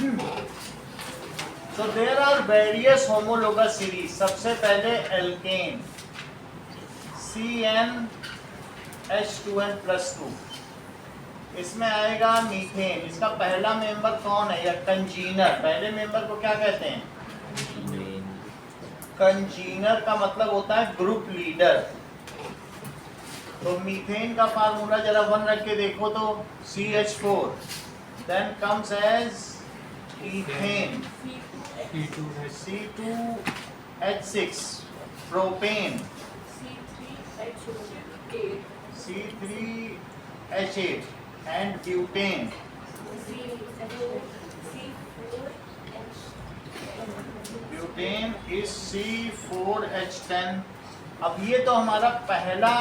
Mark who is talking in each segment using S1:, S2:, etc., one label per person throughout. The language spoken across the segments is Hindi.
S1: So there are various homologous series. सबसे पहले एल्केन CnH2n+2, इसमें आएगा मीथेन। इसका पहला मेंबर कौन है या कंजीनर? पहले मेंबर को क्या कहते हैं? कंजीनर का मतलब होता है ग्रुप लीडर। तो मीथेन का फार्मूला जरा 1 रख के देखो तो CH4 then comes as ethane C2H6 propane C3H8 and butane butane is C4H10। अब ये तो हमारा पहला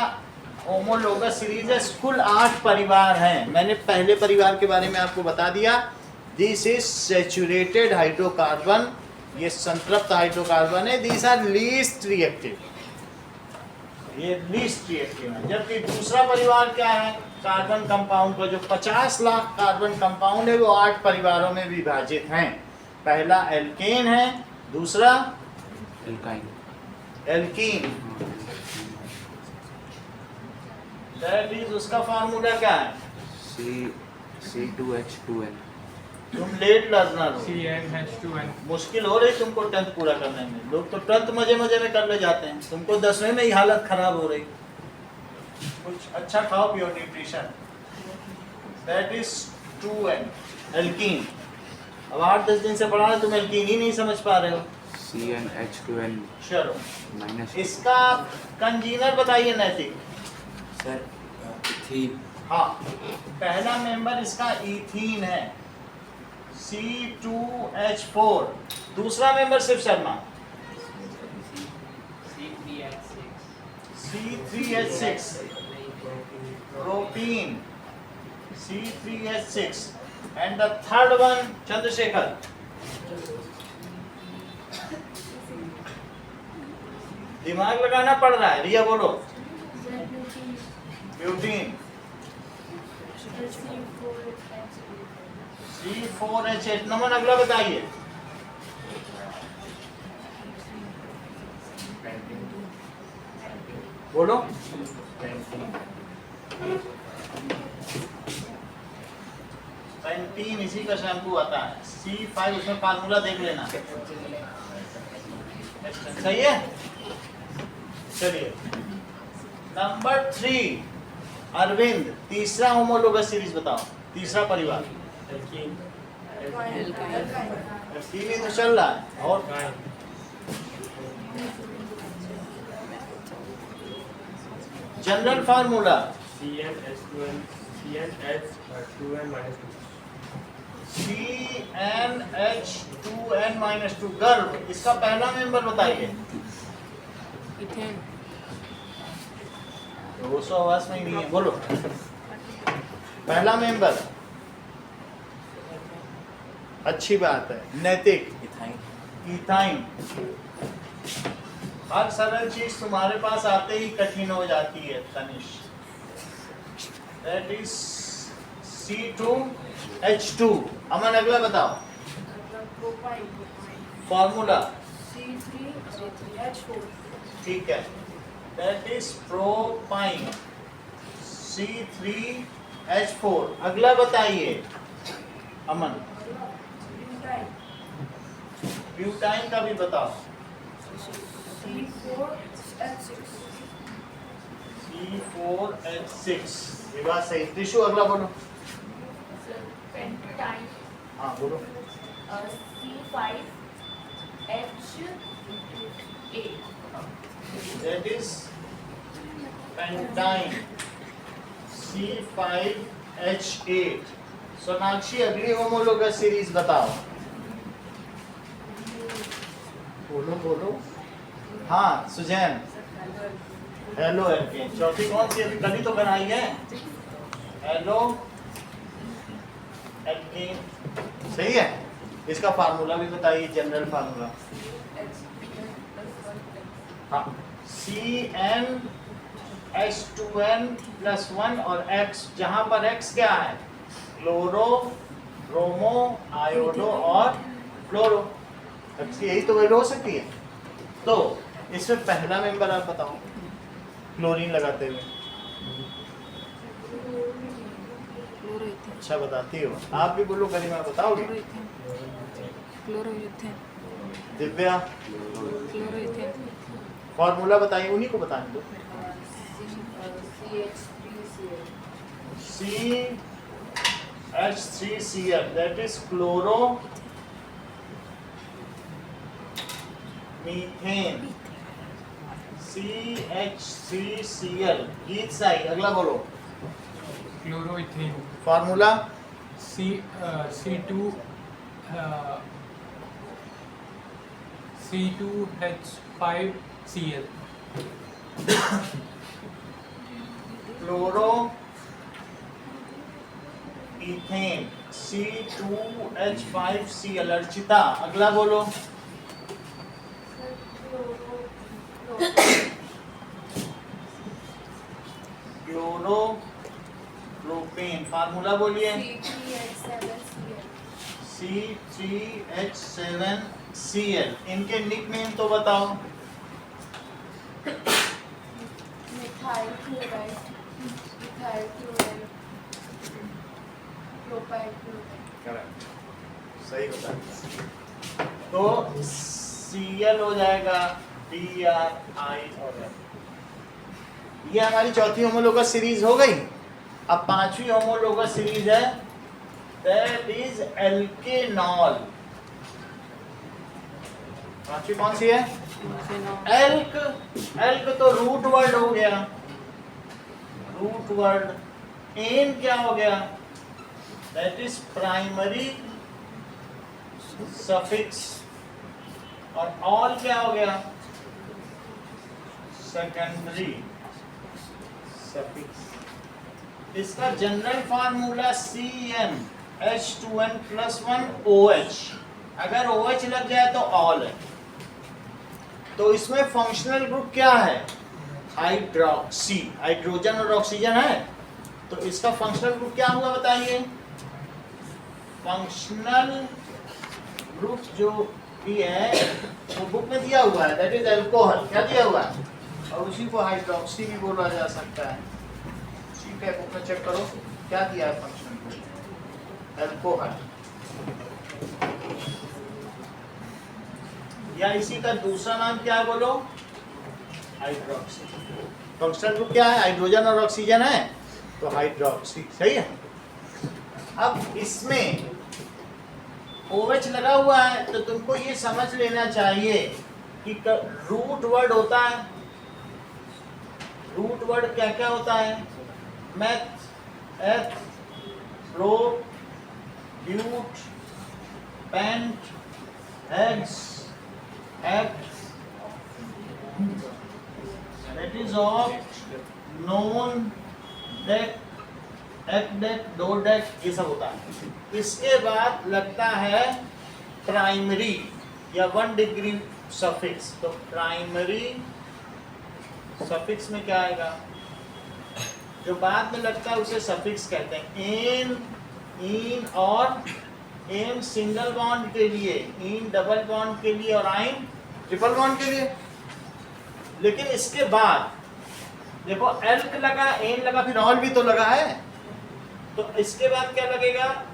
S1: होमोलोगस सीरीज है। कुल 8 परिवार हैं। मैंने पहले परिवार के बारे में आपको बता दिया। दिस इज सैचुरेटेड हाइड्रोकार्बन, ये संतृप्त हाइड्रोकार्बन है। दिस आर लीस्ट रिएक्टिव, ये लीस्ट रिएक्टिव है। जबकि दूसरा परिवार क्या है? कार्बन कंपाउंड का जो 50 लाख कार्बन कंपाउंड है वो 8 परिवारों में विभाजित हैं। पहला एल्केन है, दूसरा एल्कीन। दैट इज, उसका फार्मूला क्या है?
S2: C2H2n।
S1: तुम लेट लर्नर हो,
S3: CnH2n।
S1: मुश्किल हो रही तुमको 10th पूरा करने में। लोग तो 10th मजे मजे में कर ले जाते हैं, तुमको 10वें में ही हालत खराब हो रही। कुछ अच्छा खाओ पियो, nutrition. That is 2n alkene. अब 8-10 दिन से पढ़ा रहे, तुम एल्कीन ही नहीं समझ पा रहे हो।
S2: CnH2n
S1: चलो
S2: माइनस।
S1: इसका कंजीनर बताइए नैतिक।
S2: Sir ethene.
S1: हाँ, पहला मेंबर इसका इथीन है C2H4। दूसरा मेंबर सिर्फ Sharma C3H6 propene C3H6 and the third one Chandrashekhar. दिमाग लगाना पड़ रहा है। रिया बोलो। Butene C4H8। नमन अगला बताइए। बोलो। पेंटीन, इसी का शैम्पू आता है। C5, उसमें फार्मूला देख लेना। सही है। चलिए नंबर 3 अरविंद, तीसरा होमोलोगस सीरीज बताओ, तीसरा परिवार। एल्कीन तो चल रहा है। और जनरल फार्मूला
S3: CnH2n
S1: CnH2n-2। गर्भ, इसका पहला मेंबर बताइए। तो 200 आवाज में ही नहीं है, बोलो। पहला मेंबर, अच्छी बात है। नैतिक इथाइन। हर सरल चीज तुम्हारे पास आते ही कठिन हो जाती है तनिष। That is C2H2। अमन अगला बताओ फॉर्मूला।
S4: C3H4।
S1: ठीक है, दैट इज प्रोपाइन C3H4। अगला बताइए अमन। ब्यूटाइन का भी बताओ। C4H6। ये बात सही। टिशु अगला बोलो।
S4: पेंटाइन।
S1: हाँ बोलो।
S4: C5H8।
S1: That is pentine C5H8। Sonakshi अगली होमोलोगस सीरीज बताओ। बोलो बोलो। हाँ सुजैन। Halo alkane. चौथी कौन सी अभी कल ही तो बनाई है? Halo alkane. सही है। इसका फार्मूला भी बताइए, जनरल फार्मूला। हाँ, CnH2n+1 और X, जहां पर X क्या है? क्लोरो ब्रोमो, आयोडो और फ्लोरो। अच्छा, यही तो वैल्यू हो सकती है। तो इसमें पहला मेंबर आप बताओ क्लोरीन लगाते हुए।
S4: क्लोरोइथेन।
S1: अच्छा बताती हो, आप भी बोलो गरिमा, बताओगे?
S4: क्लोरोइथेन।
S1: दिव्या,
S4: क्लोरोइथेन।
S1: फॉर्मूला बताइए, उन्हीं को बताने दो। CH3Cl, that is chloro methane. CH3Cl, गीत साई, अगला बोलो
S3: Chloroethane.
S1: Formula.
S3: C2 C2H5Cl.
S1: Chloro ethane C2H5Cl। Archita, अगला बोलो। क्लोरो प्रोपेन, फार्मूला बोलिए। C3H7Cl। इनके निकनेम तो बताओ।
S5: Methyl chloride, methyl chloride, propyl chloride.
S1: Correct, सही बता। तो Cl हो जाएगा DRI और L। ये हमारी चौथी होमोलोगस सीरीज हो गई। अब पांचवी होमोलोगस सीरीज है, दैट इज एल्केनॉल। पांचवी कौन सी है? एल्क। एल्क तो रूट वर्ड हो गया, रूट वर्ड। एन क्या हो गया? That is primary suffix. और ऑल क्या हो गया? Secondary suffix. इसका जनरल फार्मूला CnH2n+1OH। अगर OH लग जाए तो ऑल है। तो इसमें फंक्शनल ग्रुप क्या है? हाइड्रोक्सी। हाइड्रोजन और ऑक्सीजन है, तो इसका फंक्शनल ग्रुप क्या हुआ बताइए? फंक्शनल ग्रुप जो भी है वो बुक में दिया हुआ है, दैट इज अल्कोहल। क्या दिया हुआ है? और उसी को हाइड्रोक्सी भी बोला जा सकता है। ठीक है, बुक में चेक करो क्या दिया है फंक्शन को। अल्कोहल, या इसी का दूसरा नाम क्या है बोलो? हाइड्रोक्सी। फंक्शनल ग्रुप क्या है? हाइड्रोजन और ऑक्सीजन है, तो हाइड्रोक्सी। सही है। अब इसमें OH लगा हुआ है, तो तुमको ये समझ लेना चाहिए कि रूट वर्ड होता है। रूट वर्ड क्या क्या होता है? Meth, eth, pro, but, pent, hex, hept, that is oct, non, dec, एकडेक, डोडेक, ये सब होता है। इसके बाद लगता है प्राइमरी या 1 डिग्री सफिक्स। तो प्राइमरी सफिक्स में क्या आएगा? जो बाद में लगता है उसे सफिक्स कहते हैं। एन, इन और एन सिंगल बॉन्ड के लिए, इन डबल बॉन्ड के लिए और आइन ट्रिपल बॉन्ड के लिए। लेकिन इसके बाद देखो एल्क लगा, एन लगा, फिर ऑल भी तो लगा है। तो इसके बाद क्या लगेगा?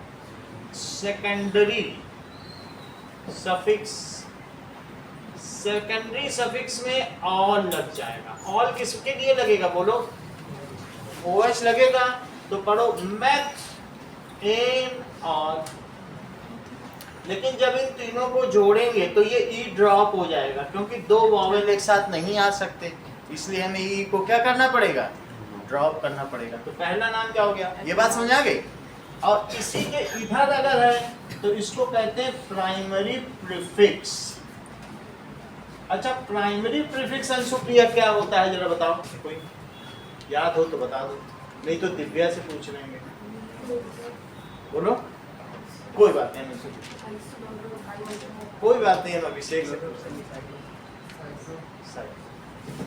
S1: Secondary suffix. सेकेंडरी सफिक्स में ऑल लग जाएगा। ऑल किसके लिए लगेगा बोलो? OH लगेगा। तो पढ़ो मैथ, एन, ऑल। लेकिन जब इन तीनों को जोड़ेंगे तो ये ई ड्रॉप हो जाएगा, क्योंकि दो वॉवेल एक साथ नहीं आ सकते, इसलिए हमें ई को क्या करना पड़ेगा? ड्रॉप करना पड़ेगा। तो पहला नाम क्या हो गया? ये बात समझ आ गई। और इसी के इधर अगर है तो इसको कहते हैं प्राइमरी प्रीफिक्स। अच्छा, प्राइमरी प्रीफिक्स अनुप्रिया क्या होता है जरा बताओ, कोई याद हो तो बता दो, नहीं तो दिव्या से पूछ लेंगे। बोलो। कोई बात नहीं, कोई बात नहीं, हम अभिषेक से पूछ लेंगे।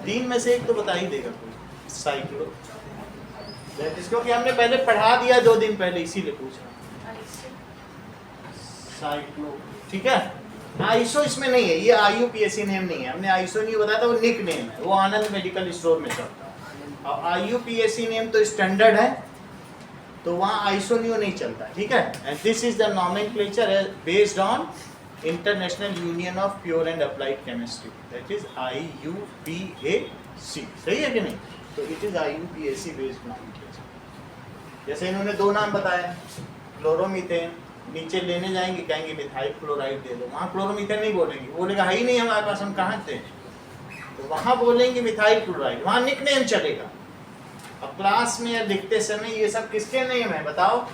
S1: 3 में से एक तो बता ही देगा कोई। साइक्लो, क्योंकि हमने पहले पढ़ा दिया 2 दिन पहले, इसीलिए पूछ रहा। साइक्लो, ठीक है। आइसो इसमें नहीं है, ये IUPAC नेम नहीं है, हमने आइसो नहीं बताया था, वो निक नेम है, वो आनंद मेडिकल स्टोर में चलता है। और IUPAC नेम तो स्टैंडर्ड है, तो वहाँ आइसोनियो नहीं चलता, ठीक है। And this is the nomenclature based on international union of pure and applied chemistry, that is IUPAC, सही है कि नहीं? तो it is IUPAC based nomenclature. जैसे इन्होंने दो नाम बताए, क्लोरोमीथेन, नीचे लेने जाएंगे कहेंगे मिथाइल क्लोराइड दे दो, वहाँ क्लोरोमीथेन नहीं बोलेंगे, बोलेगा है ही नहीं हमारे पास, हम कहाँ थे, तो वहाँ बोलेंगे मिथाइल क्लोराइड, वहाँ निक नेम चलेगा। अब क्लास में लिखते समय ये सब किसके नेम है बताओ,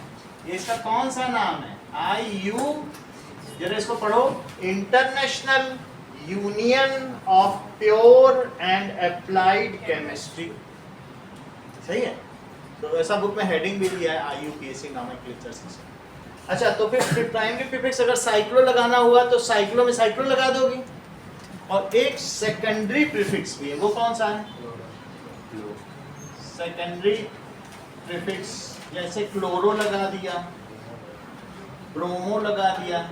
S1: ये इसका कौन सा नाम है? IU, जरा इसको पढ़ो, international union of pure and applied chemistry, सही है। तो ऐसा बुक में हेडिंग भी दिया है IUPAC नॉमेनक्लेचर से। अच्छा, तो फिर प्राइमरी प्रीफिक्स अगर साइक्लो लगाना हुआ तो साइक्लो में साइक्लो लगा दोगी, और एक सेकेंडरी प्रीफिक्स भी है, वो कौन सा है? सेकेंडरी प्रीफिक्स, जैसे क्लोरो लगा दिया, ब्रोमो लगा दिया,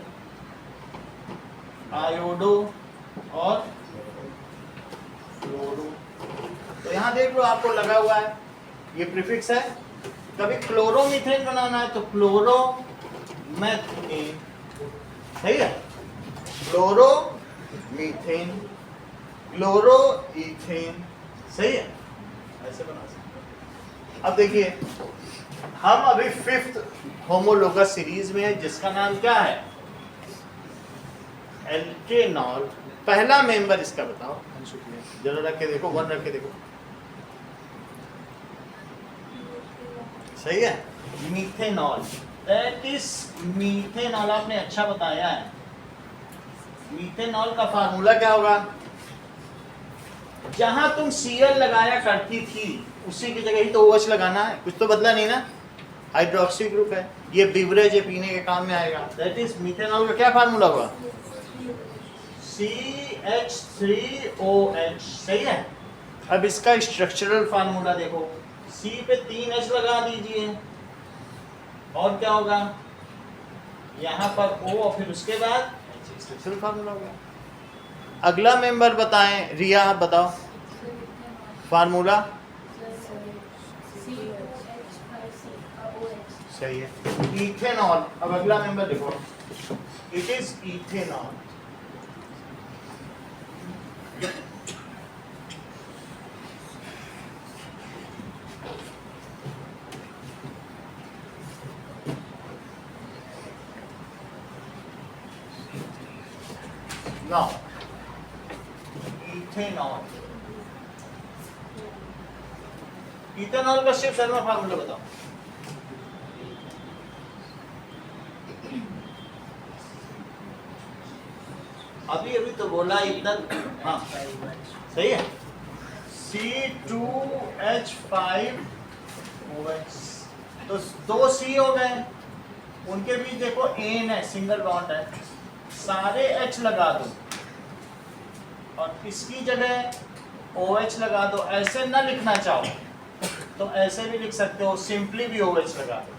S1: आयोडो और फ्लोरो। तो यहाँ देख लो आपको लगा हुआ है, ये प्रीफिक्स है। कभी क्लोरोमीथेन बनाना है तो क्लोरो मैथेन, सही है, क्लोरो मीथेन, क्लोरो इथेन, सही है, ऐसे बना सकते। अब देखिए, हम अभी 5th होमोलोगस सीरीज में है, जिसका नाम क्या है? एल्केनॉल। पहला मेंबर इसका बताओ, जरा रख के देखो, 1 रख के देखो, सही है, मीथेनॉल, दैट इज मीथेनॉल। आपने अच्छा बताया है। मीथेनॉल का फार्मूला क्या होगा? जहां तुम Cl लगाया करती थी उसी की जगह ही तो OH लगाना है, कुछ तो बदला नहीं ना। हाइड्रोक्सी ग्रुप है, ये बिवरेज है, पीने के काम में आएगा। दैट इज मीथेनॉल का क्या फार्मूला होगा? CH3OH, सही है। अब इसका स्ट्रक्चरल फार्मूला देखो, C पे 3H लगा दीजिए, और क्या होगा? यहाँ पर O और फिर उसके बाद स्ट्रक्चरल फार्मूला होगा। अगला मेंबर बताएं, रिया आप बताओ फार्मूला। सही है, इथेनॉल। अब अगला मेंबर देखो, it is ethanol. Now ethanol, ethanol का शिव शर्मा फार्मूला बताओ। अभी अभी तो बोला इतना, हाँ सही है, C2H5OH। तो 2 C हो गए, उनके बीच देखो एन है, सिंगल बॉन्ड है, सारे H लगा दो और इसकी जगह OH लगा दो। ऐसे ना लिखना चाहो तो ऐसे भी लिख सकते हो, सिंपली भी OH लगा दो।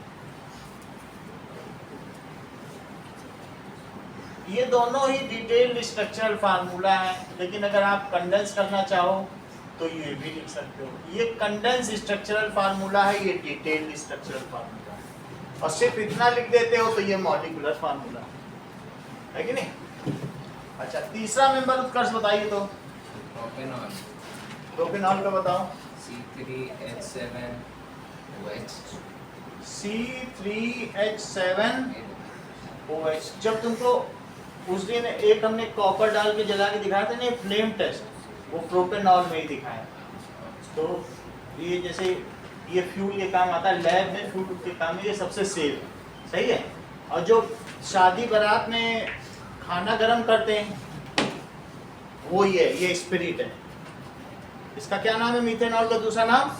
S1: ये दोनों ही डिटेल्ड स्ट्रक्चरल फार्मूला है, लेकिन अगर आप कंडेंस करना चाहो तो ये भी लिख सकते हो। ये कंडेंस स्ट्रक्चरल फार्मूला है, ये डिटेल्ड स्ट्रक्चरल फार्मूला है, और सिर्फ इतना लिख देते हो तो ये मॉलिक्यूलर फार्मूला है कि नहीं। अच्छा, तीसरा मेंबर उत्कर्ष बताइए तो।
S6: प्रोपेनॉल,
S1: प्रोपेनॉल का बताओ।
S6: C3H7OH।
S1: C3H7OH। जब तुमको उस दिन एक हमने कॉपर डाल के जला के दिखाया था ना, फ्लेम टेस्ट, वो प्रोपेनॉल में ही दिखाया। तो ये जैसे ये फ्यूल के काम आता है, लैब में फ्यूल के काम में ये सबसे सेफ है, सही है। और जो शादी बारात में खाना गरम करते हैं वो ये स्पिरिट है। इसका क्या नाम है? मीथेनॉल का दूसरा नाम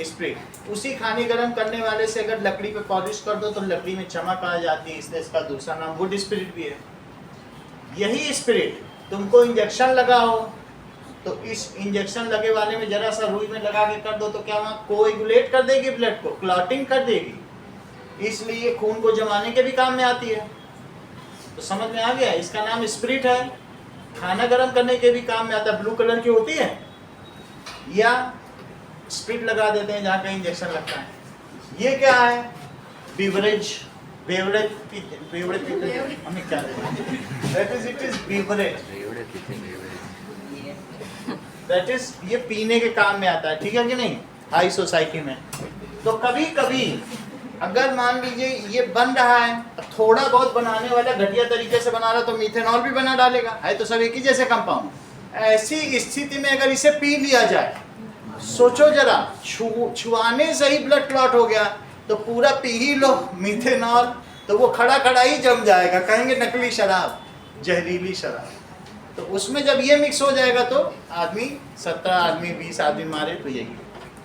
S1: स्पिरिट। उसी खाने गरम करने वाले से अगर लकड़ी पे पॉलिश कर दो तो लकड़ी में चमक आ जाती है, इसलिए इसका दूसरा नाम वुड स्पिरिट भी है। यही स्पिरिट तुमको इंजेक्शन लगा हो तो इस इंजेक्शन लगे वाले में जरा सा रुई में लगा के कर दो तो क्या वहाँ कोएगुलेट कर देगी, ब्लड को क्लॉटिंग कर देगी, इसलिए खून को जमाने के भी काम में आती है। तो समझ में आ गया, इसका नाम स्पिरिट है। खाना गर्म करने के भी काम में आता है, ब्लू कलर की होती है, या स्पिरिट लगा देते हैं जहाँ कहीं इंजेक्शन लगता है। ये क्या है? बीवरेज, बेवरेज पीते हमें क्या, that is it is beverage, that is ये पीने के काम में आता है, ठीक है कि नहीं, हाई सोसाइटी में। तो कभी कभी अगर मान लीजिए ये बन रहा है, थोड़ा बहुत बनाने वाला घटिया तरीके से बना रहा तो मीथेनॉल भी बना डालेगा, है तो सब एक ही जैसे कंपाउंड। ऐसी स्थिति में अगर इसे पी लिया जाए, सोचो जरा, छुआने से ही ब्लड क्लॉट हो गया तो पूरा पी ही लो मीथेनॉल, तो वो खड़ा खड़ा ही जम जाएगा, कहेंगे नकली शराब, जहरीली शराब। तो उसमें जब ये मिक्स हो जाएगा तो आदमी 17 आदमी 20 आदमी मारे, तो यही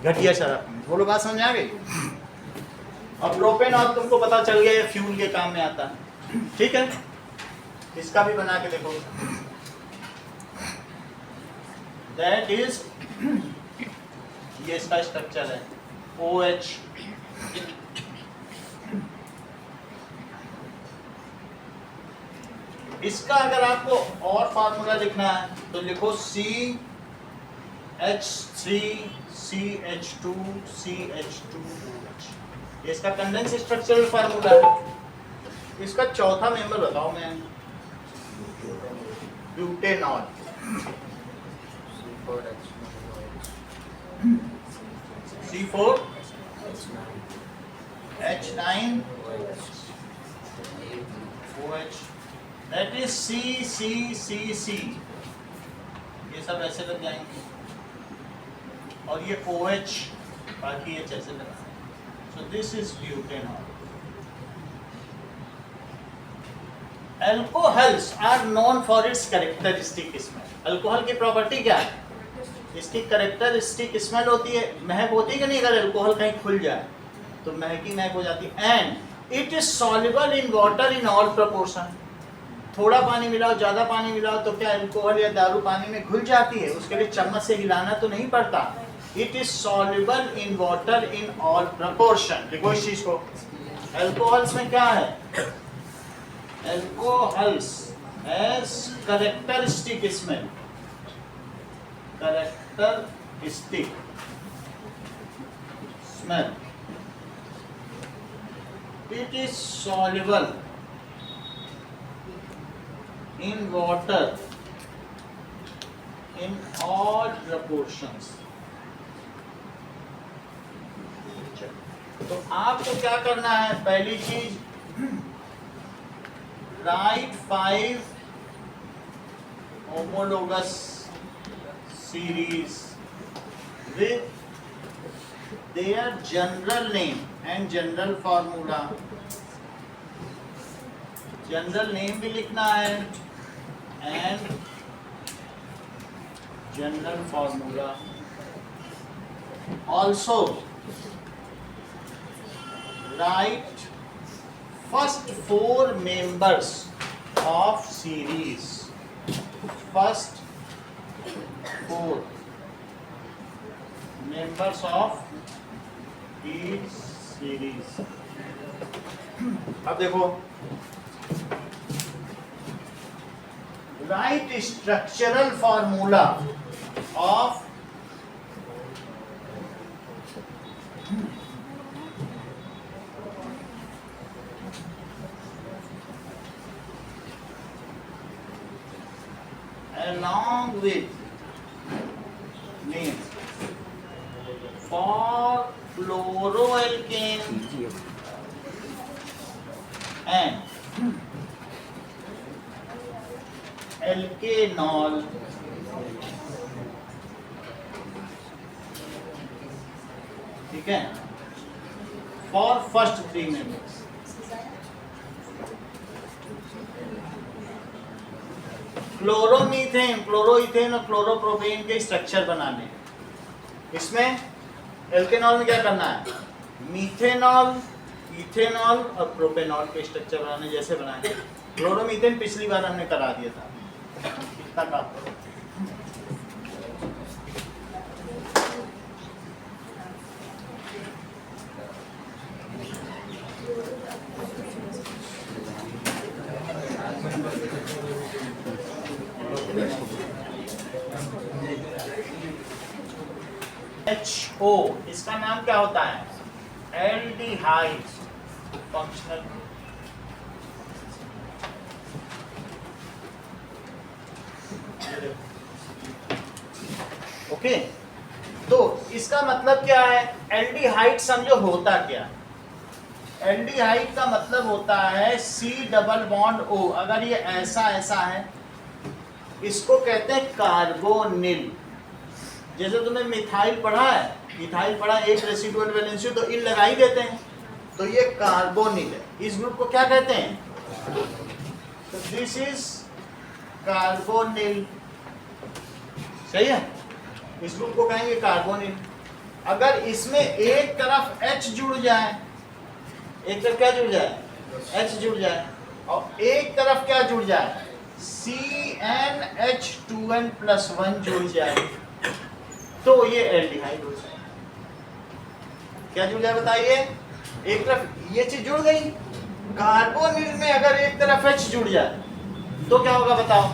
S1: घटिया शराब। बोलो बात समझ आ गई? और प्रोपेनॉल तुमको पता चल गया, ये फ्यूल के काम में आता है, ठीक है। इसका भी बना के देखो, दैट इज, ये इसका स्ट्रक्चर है OH। इसका अगर आपको और फार्मूला लिखना है तो लिखो CH3CH2CH2OH। ये इसका कंडेंस स्ट्रक्चरल फार्मूला है। इसका चौथा मेंबर बताओ मैं, butanol. C4H9OH, that is CCCC। ये सब ऐसे लग जाएंगे, और ये OH, बाकी H ऐसे लगा। So this is butanol. Alcohols are known for its characteristic smell. Alcohol की प्रॉपर्टी क्या है? इसकी कैरेक्टरिस्टिक स्मेल होती है, महक होती है कि नहीं? अगर अल्कोहल कहीं खुल जाए तो महकी महक हो जाती है। And it is soluble in water in all proportion. थोड़ा पानी मिलाओ, ज्यादा पानी मिलाओ तो क्या अल्कोहल या दारू पानी में घुल जाती है? उसके लिए चम्मच से हिलाना तो नहीं पड़ता। It is soluble in water in all proportion. देखो इस चीज को, अल्कोहल्स में क्या है? Alcohols has characteristic smell, characteristic smell. It is soluble in water in all proportions. तो आपको क्या करना है? पहली चीज, right 5 homologous series with their general name and general formula। General name भी लिखना है and general formula. Also right first 4 members of series, first 4 members of each series। अब देखो, right structural formula of along with name for chloroalkane and alkanol, ठीक है, for first 3 members। Chloromethane, chloroethane और क्लोरोप्रोपेन के स्ट्रक्चर बनाने। इसमें एल्केनॉल में क्या करना है? मीथेनॉल, इथेनॉल और प्रोपेनॉल के स्ट्रक्चर बनाने, जैसे बनाए। क्लोरोमीथेन पिछली बार हमने करा दिया था, कितना काम करो। HO इसका नाम क्या होता है? Aldehyde functional group. ओके, तो इसका मतलब क्या है? एल्डिहाइड समझो होता क्या? एल्डिहाइड का मतलब होता है C डबल बॉन्ड O। अगर ये ऐसा ऐसा है, इसको कहते हैं कार्बोनिल। जैसे तुमने मिथाइल पढ़ा है, मिथाइल पढ़ा, एक रेसिडुअल वैलेंसी तो इल लगा ही देते हैं, तो ये कार्बोनिल है। इस ग्रुप को क्या कहते हैं? तो दिस इज कार्बोनिल। सही है, इस ग्रुप को कहेंगे कार्बोनिल। अगर इसमें एक तरफ H जुड़ जाए, एक तरफ क्या जुड़ जाए? H जुड़ जाए, और एक तरफ क्या जुड़ जाए? CnH2n+1 जुड़ जाए, तो ये एल्डिहाइड हो जाए। क्या जुड़ जाए बताइए? एक तरफ ये चीज जुड़ गई। कार्बोनिल में अगर एक तरफ H जुड़ जाए तो क्या होगा बताओ?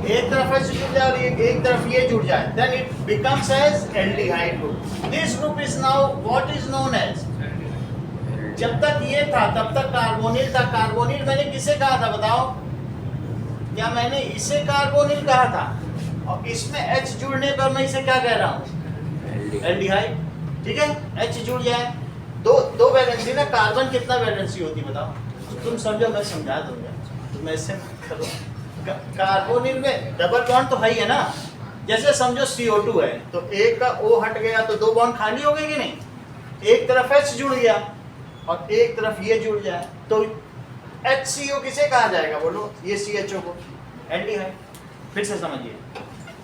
S1: एक तरफ H जुड़ जाए और एक तरफ ये जुड़ जाए, then it becomes as aldehyde group. This group is now what is known as? जब तक ये था तब तक कार्बोनिल था। कार्बोनिल मैंने किसे कहा था बताओ? क्या मैंने इसे कार्बोनिल कहा था? और इसमें H जुड़ने पर मैं इसे क्या कह रहा हूँ? एल्डिहाइड। ठीक है, H जुड़ जाए, दो वैलेंसी ना। कार्बन कितना वैलेंसी होती बताओ? तुम समझो, मैं समझा दूंगा, तुम ऐसे करो। कार्बोनिल में डबल बॉन्ड तो है ही है ना। जैसे समझो CO2 है, तो एक का O हट गया तो दो बॉन्ड खाली हो गए कि नहीं? एक तरफ H जुड़ गया और एक तरफ ये जुड़ जाए, तो HCO किसे कहा जाएगा बोलो? ये CHO को, एल्डिहाइड। फिर से समझिए,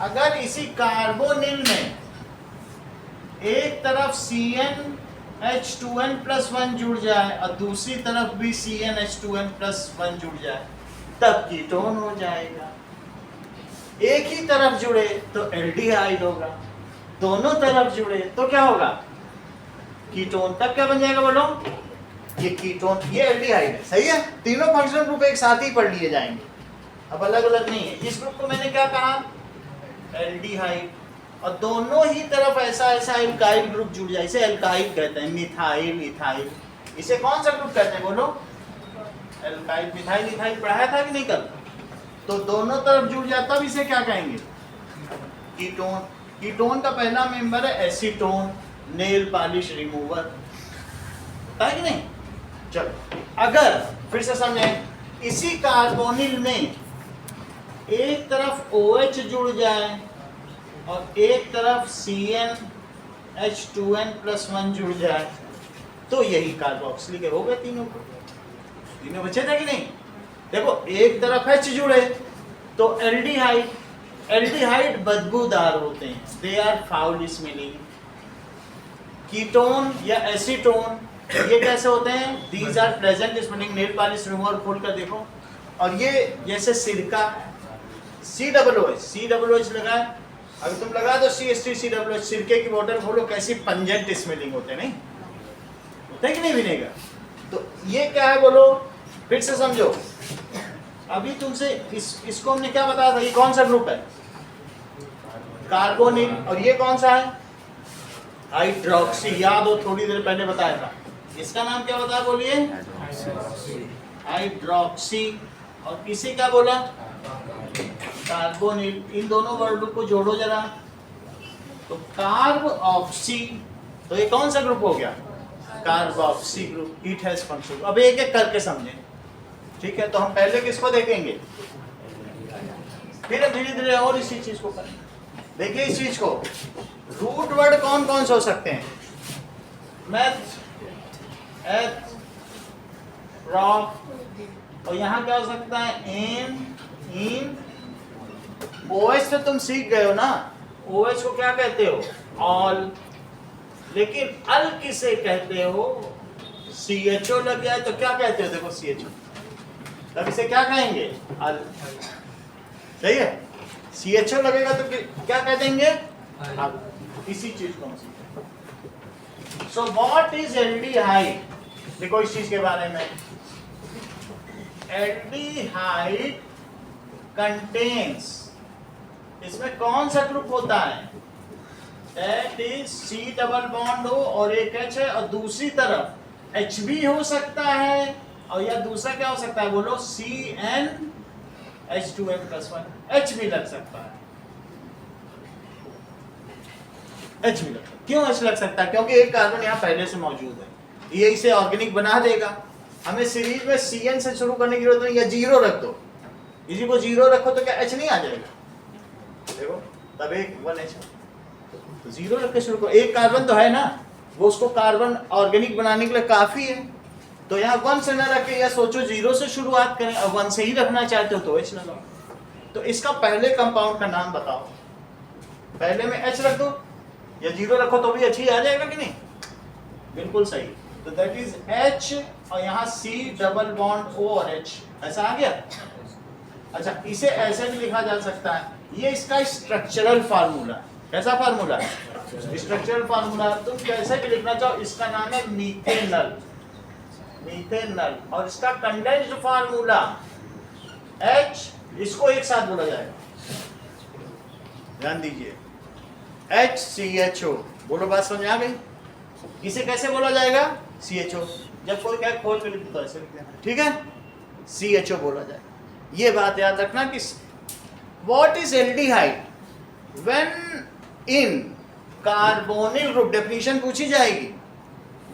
S1: अगर इसी कार्बोनिल में एक तरफ CnH2n+1 जुड़ जाए और दूसरी तरफ भी CnH2n+1 जुड़ जाए, तब कीटोन हो जाएगा। एक ही तरफ जुड़े तो एल्डिहाइड होगा, दोनों तरफ जुड़े तो क्या होगा? कीटोन। तब क्या बन जाएगा बोलो? ये कीटोन, ये एल्डिहाइड है। सही है, तीनों फंक्शनल ग्रुप एक साथ ही पढ़ लिए जाएंगे, अब अलग अलग नहीं है। इस ग्रुप को मैंने क्या कहा? एल्डिहाइड। और दोनों ही तरफ ऐसा ऐसा एल्काइल ग्रुप जुड़ जाए, इसे एल्काइल कहते हैं। मिथाइल, इथाइल, इसे कौन सा ग्रुप कहते हैं बोलो? एल्काइल। मिथाइल इथाइल पढ़ाया था कि नहीं कल? तो दोनों तरफ जुड़ जाए तब इसे क्या कहेंगे? कीटोन। कीटोन का पहला मेंबर है एसीटोन, नेल पॉलिश रिमूवर, है कि नहीं? चलो, अगर फिर से समझें, इसी कार्बोनिल में एक तरफ OH जुड़ जाए और एक तरफ CnH2n+1 जुड़ जाए, तो यही कार्बोक्सिलिक हो गए। तीनों बचे थे कि नहीं? देखो, एक तरफ H जुड़े तो एल्डिहाइड। एल्डिहाइड बदबूदार होते हैं, they are foul smelling. Ketone या एसीटोन ये कैसे होते हैं? These are pleasant smelling. Nail polish remover खोल कर देखो, और ये जैसे सिरका, COOH लगाए, अगर तुम लगा दो CH3COOH, सिरके की बोतल खोलो, कैसी पंजेंट स्मेलिंग होते हैं, नहीं होते कि नहीं विनेगर? तो ये क्या है बोलो? फिर से समझो, अभी तुमसे इसको हमने क्या बताया था? ये कौन सा ग्रुप है? कार्बोनिल। और ये कौन सा है? हाइड्रोक्सी। याद हो, थोड़ी देर पहले बताया था। इसका नाम क्या बताया बोलिए? हाइड्रोक्सी। और इसे क्या बोला? कार्बोनिल। इन दोनों वर्ड को जोड़ो जरा, तो कार्ब ऑक्सी। तो ये कौन सा ग्रुप हो गया? Carboxy group. It has function. अब एक एक करके समझें, ठीक है? तो हम पहले किसको देखेंगे, फिर धीरे धीरे और इसी चीज को करें। देखिए इस चीज को, रूट वर्ड कौन कौन से हो सकते हैं? मैथ, एथ, रॉक, और यहाँ क्या हो सकता है? एन, इन। OH तो तुम सीख गए हो ना, OH को क्या कहते हो? ऑल। लेकिन अल किसे कहते हो? CHO लग जाए तो क्या कहते हो? देखो CHO, तब इसे क्या कहेंगे? अल। सही है, CHO लगेगा तो क्या कह देंगे? अल। इसी चीज को हम सीखें। So what is aldehyde? देखो इस चीज के बारे में, एल्डिहाइड कंटेन्स, इसमें कौन सा ग्रुप होता है? That is C double bond हो और एक H है, और दूसरी तरफ H भी हो सकता है, और या दूसरा क्या हो सकता है बोलो? CnH2n+1, H भी लग सकता है। H भी लग सकता है। क्यों H लग सकता है? क्योंकि एक कार्बन यहाँ पहले से मौजूद है, ये इसे ऑर्गेनिक बना देगा। हमें सीरीज में Cn से शुरू करने की जरूरत नहीं, या 0 रख दो, इसी को 0 रखो तो क्या H नहीं आ जाएगा? देखो तब एक 1H तो 0 रख के शुरू करो। एक कार्बन तो है ना, वो उसको कार्बन ऑर्गेनिक बनाने के लिए काफी है, तो यहाँ 1 से न रखे, या सोचो 0 से शुरुआत करें, अब 1 से ही रखना चाहते हो तो H लगाओ। तो इसका पहले कंपाउंड का नाम बताओ, पहले में H रख दो या 0 रखो तो भी H ही आ जाएगा कि नहीं? बिल्कुल सही। तो दैट इज H, और यहाँ C डबल बॉन्ड O और H, ऐसा आ गया। अच्छा, इसे ऐसे भी लिखा जा सकता है, ये इसका स्ट्रक्चरल फार्मूला। कैसा फार्मूला है? Structural formula. तुम कैसे भी लिखना चाहो, इसका नाम है मीथेनल, मीथेनल, और इसका कंडेंस्ड फार्मूला H, इसको एक साथ बोला जाएगा, ध्यान दीजिए, HCHO। बोलो, बात समझ आ गई? इसे कैसे बोला जाएगा? CHO। जब कोई क्या खोल के लिख दो ऐसे लिख देना, ठीक है? CHO बोला जाएगा। ये बात याद रखना कि what is aldehyde when in carbonyl group, definition पूछी जाएगी।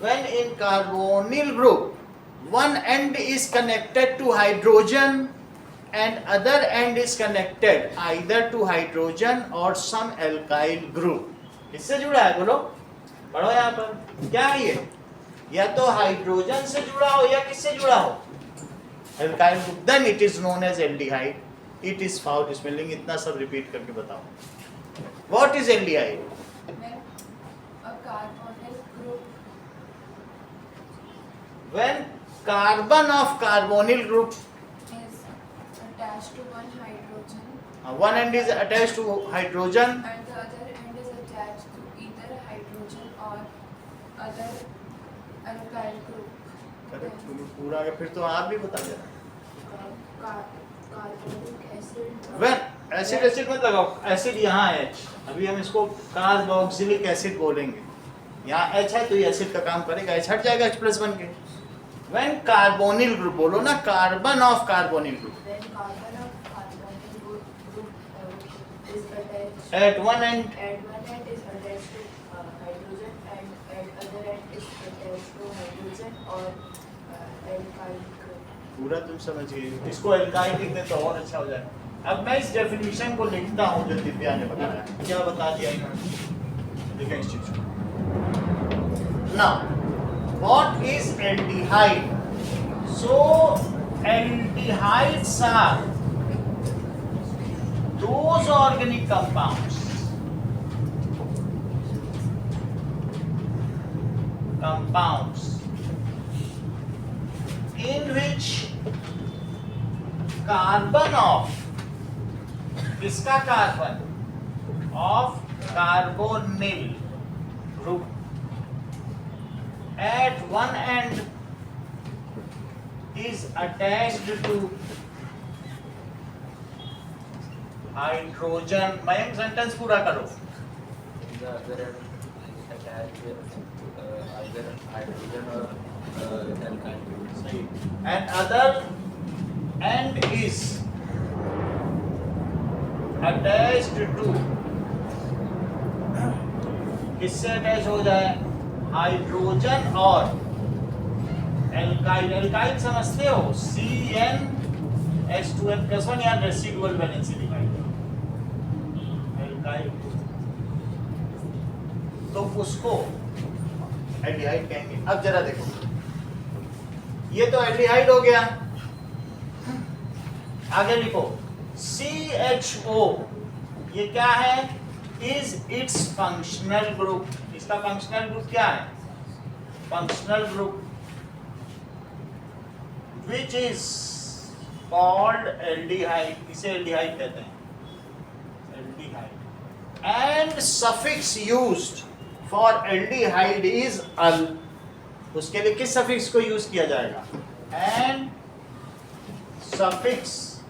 S1: When in carbonyl group one end is connected to hydrogen and other end is connected either to hydrogen or some alkyl group. किससे जुड़ा है बोलो? पढ़ो यहाँ पर क्या है ये? या तो हाइड्रोजन से जुड़ा हो या किससे जुड़ा हो? Alkyl group. Then it is known as aldehyde. It is found spelling, इतना सब रिपीट करके बताओ। What is aldehyde?
S5: A carbonyl group
S1: When carbon of carbonyl group,
S5: is attached to one hydrogen
S1: one end is attached to hydrogen
S5: and the other end is attached to either hydrogen or other alkyl group.
S1: Correct, पूरा आगे फिर तो आप भी बता देना।
S5: Carbonic acid.
S1: When acid acid मत लगाओ, एसिड यहाँ है H, अभी हम इसको कार्बोक्सिलिक एसिड बोलेंगे। यहाँ H है तो ये एसिड का काम करेगा, H हट जाएगा H+1 के। When कार्बोनिल ग्रुप, बोलो ना, carbon of carbonyl group.
S5: Then carbon of carbonyl group is attached
S1: At one end,
S5: at one end is attached to hydrogen and at other end is attached to hydrogen or alkyl group.
S1: पूरा तुम समझ गए। इसको एल्काइल लिख दे तो और अच्छा हो जाएगा। अब मैं इस डेफिनेशन को लिखता हूँ जो दिव्या ने बताया। क्या बता दिया इन्होंने? देखिए इस चीज को। Now, what is aldehyde? So, aldehydes are those organic compounds in which carbon of, किसका carbon? of carbonyl group at one end is attached to hydrogen. Mayank sentence पूरा करो।
S2: The other end attached either hydrogen or alkyl group.
S1: सही। And other end is attached to, किससे अटैच हो जाए? हाइड्रोजन और एल्काइल। एल्काइल समझते हो? CnH2n+1, या रेसिडुअल वैलेंसी दिखाई एल्काइल, तो उसको एल्डिहाइड कहेंगे। अब जरा देखो, ये तो एल्डिहाइड हो गया। आगे लिखो CHO, ये क्या है? Is it's functional group. इसका फंक्शनल ग्रुप क्या है? Functional group which is called aldehyde. इसे एल्डिहाइड कहते हैं, aldehyde. And suffix used for aldehyde is all. उसके लिए किस सफिक्स को यूज किया जाएगा? And suffix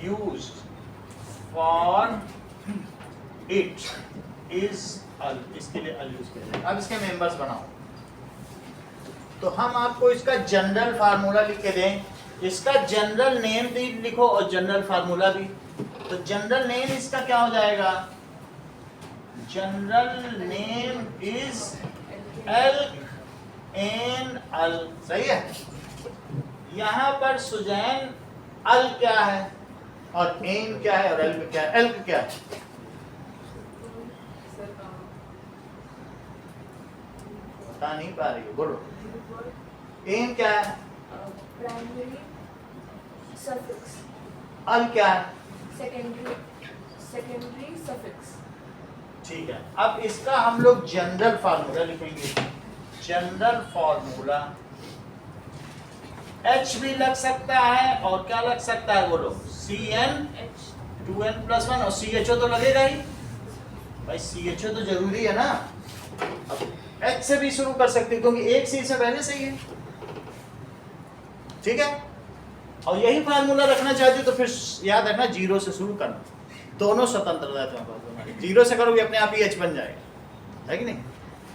S1: used for it is al, इसके लिए al यूज करें। अब इसके मेंबर्स बनाओ। तो हम आपको इसका जनरल फार्मूला लिख के दें, इसका जनरल नेम भी लिखो और जनरल फार्मूला भी। तो जनरल नेम इसका क्या हो जाएगा? General name is alkanal, सही है। यहाँ पर सुजैन अल क्या है और एन क्या है और एल्क क्या है? एल्क क्या है? बता नहीं पा रही हो, बोलो। एन क्या है?
S5: Primary suffix.
S1: अल क्या है?
S5: Secondary suffix.
S1: ठीक है। अब इसका हम लोग जनरल फार्मूला लिखेंगे। जनरल फार्मूला H भी लग सकता है और क्या लग सकता है बोलो? CN 2n+1 और CHO तो लगेगा ही भाई, CHO तो जरूरी है ना। अब H से भी शुरू कर सकते हैं क्योंकि एक C से पहले से ही है, ठीक है। और यही फार्मूला रखना चाहते हो तो फिर याद रखना 0 से शुरू करना, दोनों स्वतंत्र रहते हैं। 0 से करोगे अपने आप ही H बन जाएगा, है कि नहीं।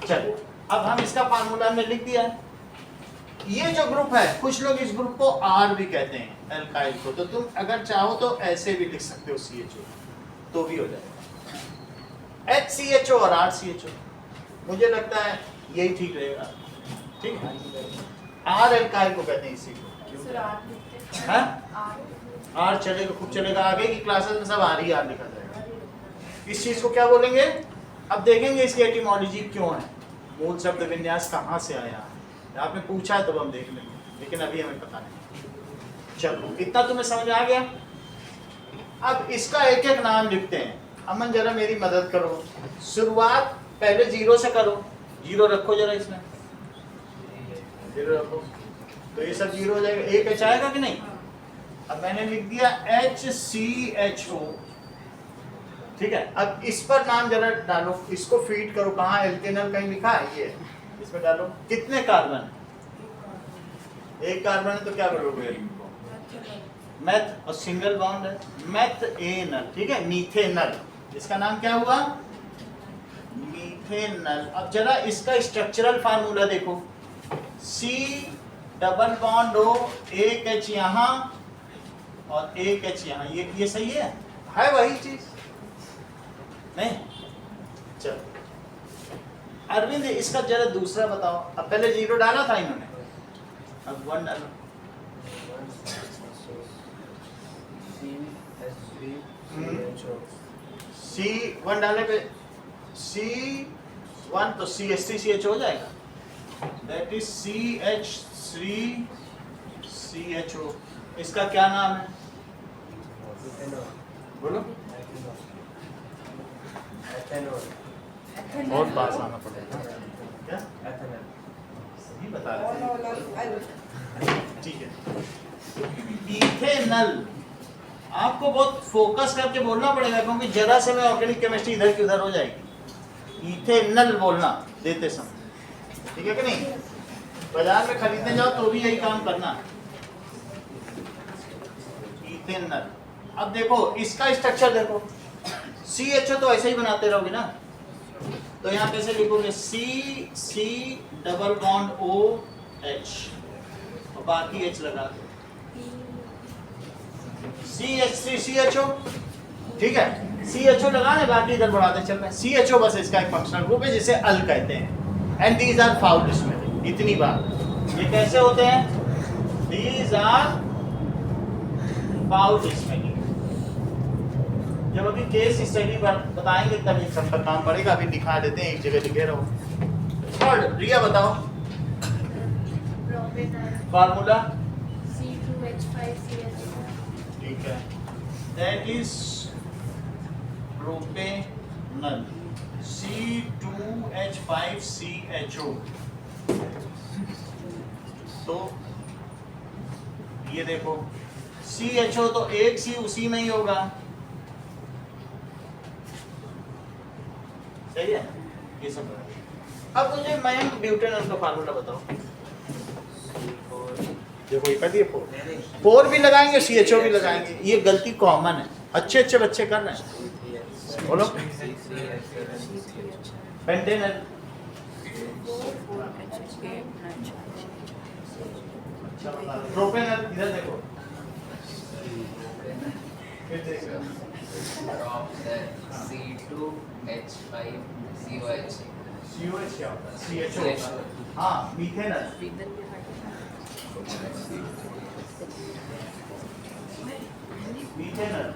S1: चलो अब हम इसका फार्मूला में लिख दिया। ये जो ग्रुप है, कुछ लोग इस ग्रुप को R भी कहते हैं एल्काइल को, तो तुम अगर चाहो तो ऐसे भी लिख सकते हो CHO, तो भी हो जाएगा HCHO और RCHO। मुझे लगता है यही ठीक रहेगा, ठीक है। R एल्काइल को कहते हैं इसी को।
S5: सर आर लिखते हैं।
S1: हाँ? R चलेगा, खूब चलेगा। आगे की क्लासेस में सब R ही R लिखा जाएगा। इस चीज को क्या बोलेंगे? अब देखेंगे इसकी एटिमोलॉजी क्यों है, मूल शब्द विन्यास कहाँ से आया है। आपने पूछा है तो हम देख लेंगे, लेकिन अभी हमें पता नहीं। चलो इतना तुम्हें समझ आ गया। अब इसका एक एक नाम लिखते हैं। अमन जरा मेरी मदद करो, शुरुआत पहले 0 से करो। 0 रखो जरा, इसमें 0 रखो तो ये सब 0 हो जाएगा। एक H आएगा कि नहीं? अब मैंने लिख दिया HCHO, ठीक है। अब इस पर नाम जरा डालो, इसको फीड करो। कहाँ एल्केनल कहीं लिखा है? ये इसमें डालो। कितने कार्बन? एक कार्बन है तो क्या करोगे? मेथ, और सिंगल बॉन्ड है मेथेनल, ठीक है। मीथेनल, इसका नाम क्या हुआ? मीथेनल। अब जरा इसका स्ट्रक्चरल फार्मूला देखो। C डबल बॉन्ड O, एक H यहाँ और एक H यहाँ। ये सही है वही चीज नहीं? चलो अरविंद इसका जरा दूसरा बताओ। अब पहले 0 डाला था इन्होंने, अब 1 डालो। C1 डालने पे C1 तो CH3CH हो जाएगा, दैट इज CH3CHO। इसका क्या नाम है बोलो? बहुत पास आना पड़ेगा क्या? सही बता रहे, ठीक है। इथेनल आपको बहुत फोकस करके बोलना पड़ेगा क्योंकि जरा से में ऑर्गेनिक केमिस्ट्री इधर की उधर हो जाएगी। इथेनल बोलना देते समय, ठीक है कि नहीं? बाजार में खरीदने जाओ तो भी यही काम करना, इथेनल। अब देखो इसका स्ट्रक्चर देखो, CHO तो ऐसे ही बनाते रहोगे ना, तो यहाँ कैसे लिखोगे? C डबल बॉन्ड OH और बाकी H लगा दो, CH3CHO, ठीक है। CHO लगाने बाकी इधर बढ़ाते चल रहे हैं। CHO बस इसका एक फंक्शनल ग्रुप है जिसे अल कहते हैं। And these are foul smelling. इतनी बात, ये कैसे होते हैं? These are foul smelling. जब अभी केस स्टडी बताएंगे तब इन सब पर काम पड़ेगा, अभी दिखा देते हैं, एक जगह लिखे रहो। थर्ड, रिया बताओ फार्मूला।
S5: C2H5CHO।
S1: ठीक है, दैट इज प्रोपेनल, C2H5CHO। तो ये देखो CHO तो एक C उसी में ही होगा, सही है। ये सब अब मुझे मयंक ब्यूटेनॉल का फार्मूला बताओ। देखो ये कर दिए 4 भी लगाएंगे, CHO भी लगाएंगे। ये गलती कॉमन है, अच्छे अच्छे बच्चे कर रहे हैं। बोलो पेंटेनल, प्रोपेनल, इधर देखो फिर देखो
S6: Prop C2H5COH.
S1: COH क्या होता है? CHO होता है। हाँ methanal, methanal,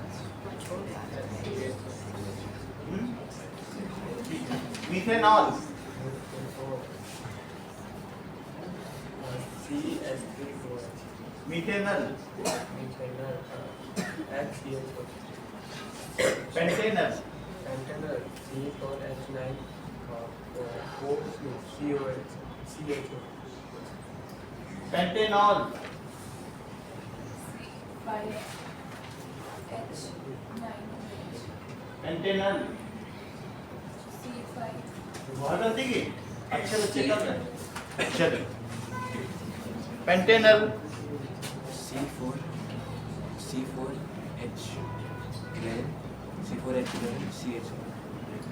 S1: methanol, methanal, pentanal, pentanol,
S5: 5H9OH,
S1: pentanal.
S5: C5,
S1: बहुत गलती की, अच्छे बच्चे कर रहे हैं। चलिए पेंटेनल,
S2: C4H11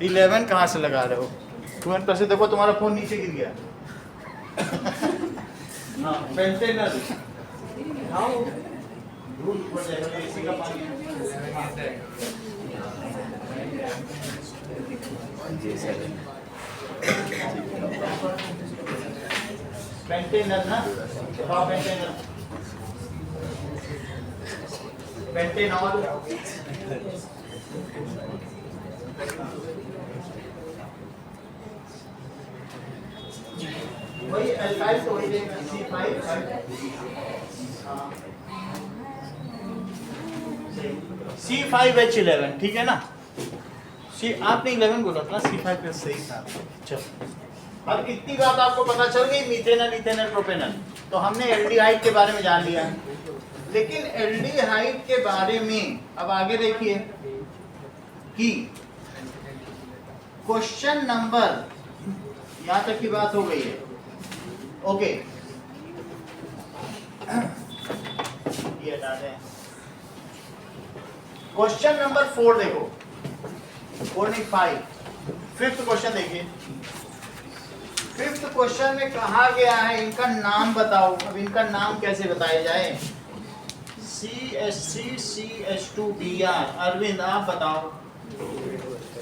S1: 11 कहाँ से लगा रहे हो? तुरंत पर से देखो तुम्हारा फोन नीचे गिर गया। हाँ पेंटेनल, हाँ धूल ऊपर जाएगा, एसी का पानी है। पेंटेनल ना, हाँ पेंटेनल, पेंटेनॉल, वही अल्काइल तो वही देगा C5 C5H11, ठीक है ना? आपने 11 बोला था, C5 का सही था। चलो अब इतनी बात आपको पता चल गई, मीथेनल, इथेनल, प्रोपेनल। तो हमने एल्डिहाइड के बारे में जान लिया है, लेकिन एल्डिहाइड के बारे में अब आगे देखिए कि क्वेश्चन नंबर, यहां तक की बात हो गई है, ओके। ये हटा दें। क्वेश्चन नंबर 4 देखो, 4 नहीं 5, 5th क्वेश्चन देखिए। 5th क्वेश्चन में कहा गया है इनका नाम बताओ। अब इनका नाम कैसे बताया जाए? CH3 CH2Br, अरविंद आप बताओ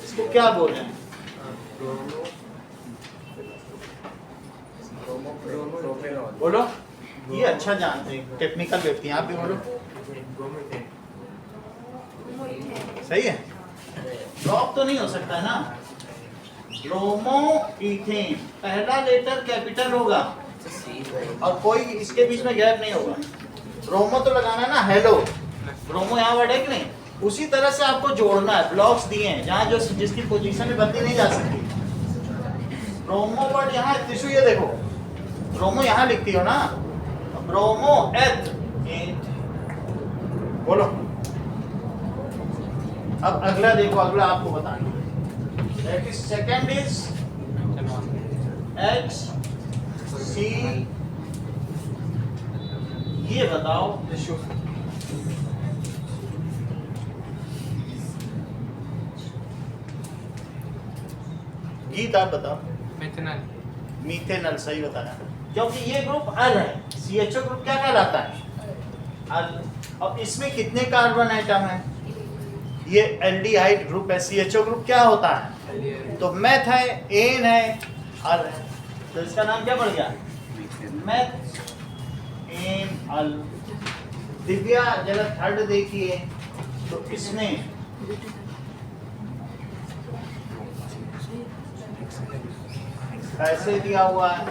S1: इसको क्या बोल रहे हैं? बोलो, ये अच्छा जानते हैं, टेक्निकल व्यक्ति हैं, आप भी बोलो। सही है, ड्रॉप तो नहीं हो सकता है ना। ब्रोमो इथेन, पहला लेटर कैपिटल होगा और कोई इसके बीच में गैप नहीं होगा। ब्रोमो तो लगाना ना, हेलो ब्रोमो यहाँ वर्ड है कि नहीं? उसी तरह से आपको जोड़ना है, ब्लॉक्स दिए हैं जहाँ जो जिसकी पोजीशन में बदली नहीं जा सकती। ब्रोमो वर्ड यहाँ, तिशु ये देखो, ब्रोमो यहाँ लिखती हो ना, ब्रोमो एथ, बोलो। अब अगला देखो, अगला आपको बताना। सेकंड इज H C, ये बताओ तिशु। गीत आप बताओ।
S3: मिथेनॉल।
S1: मीथेनल, सही बताया, क्योंकि ये ग्रुप अल है। CHO ग्रुप क्या कहलाता है? अल। अब इसमें कितने कार्बन आइटम है? ये एल्डिहाइड ग्रुप है। CHO ग्रुप क्या होता है? तो मेथ है, एन है, अल है, तो इसका नाम क्या पड़ गया? मेथ एन अल। दिव्या जरा थर्ड देखिए, तो इसमें ऐसे दिया हुआ है,